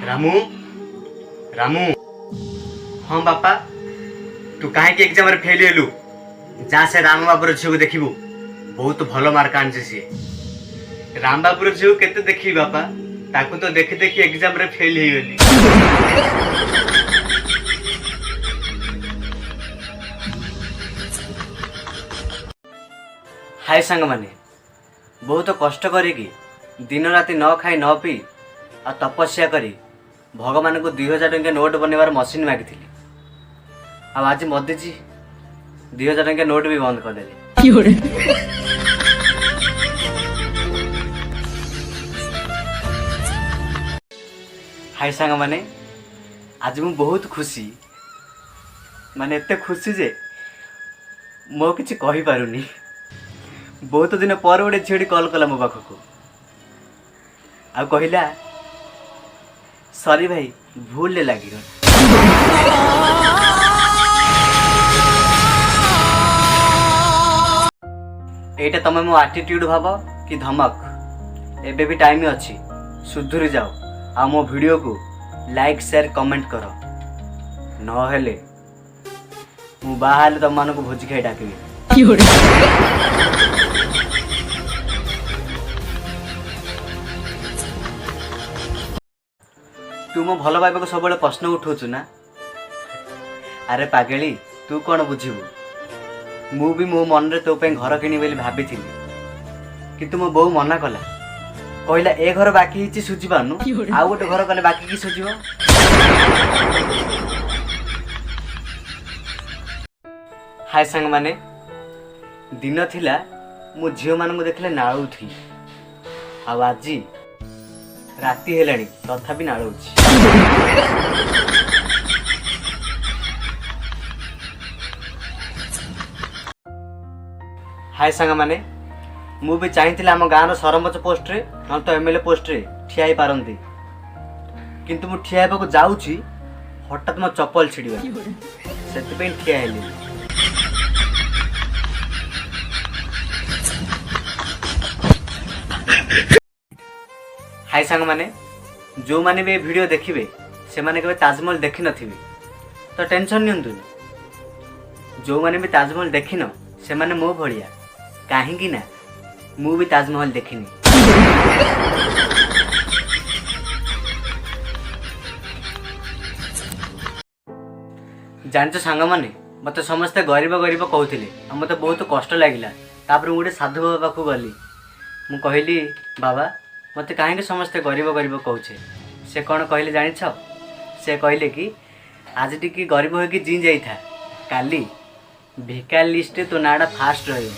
रामू रामू हाँ बापा तू कहीं एग्जाम रे फेल हेलु जा से राम बाबूर झील को देखू बहुत भल मार्क आनी सी राम बाबूर झील केते देखी बापा ताकू तो देखी देखी एग्जाम रे फेल हो गली। हाय सांग माने बहुत कष्ट करी दिन राति न खाई न पी आ तपस्या करी भगवान को 2000 टंकिया नोट बनवार मशीन मागी आज मोदी जी 2000 टंकिया नोट भी बंद करदे। हाय सांग माने आज मु बहुत खुशी माने एते खुशी जे मो किछि कहि पारुनी। बहुत दिन पर गोटे झील कल कला मो पाखक आ कहला सॉरी भाई भूल लगी एटा तमे मो एटीट्यूड भाव कि धमक एबे भी टाइम अच्छी सुधुरी जाओ आ मो वीडियो को लाइक शेयर कमेंट करो न हेले मु बाहर तुम मानक भोजी खाई डाकबी। तू मो भल पाइबा को सब प्रश्न उठाऊचु ना अरे पागेली तू कौन बुझीबू मु भी मो मन रे तो पे घर किनी बोली भाभी किंतु मो बहु मना कला कहला ए घर बाकी हिची सुझी पानु आउ गोटे घर कले बाकी की सुझीबो। हाय संग माने दिन थिला मु झियो मान को देखले नाळू थी आ आजी राति हेलाणी तथापि नाड़ुची। हाय सांग माने मु भी चाहिए आम गाँव सरपंच पोस्ट रे न तो एमएलए पोस्ट रे ठिया पारती किंतु मु ठिया को जाऊँगी हठात मो चप्पल छिड़वा से ठिया हेली। हाय सांग माने जो माने भी वीडियो देखिबे से माने केबे ताजमहल देखि नथिबे तो टेंशन नियंतुनी जो माने भी ताजमहल देखिन से माने मो भड़िया काहे कि ना मु भी ताजमहल देखिनी। जानछ सांग माने मते समस्ते गरीब गरीब कहउथिले आ मते बहुत कष्ट लागिला तापर गोटे साधु बाबा पाखु गली मु कहली बाबा मत कहीं समस्ते गरीब गरीब कहे से कौन कहले जान से कहले कि आज टी गरीब हो कि जी जाइथा काली भिका लिस्ट तो नाड़ा फास्ट रही।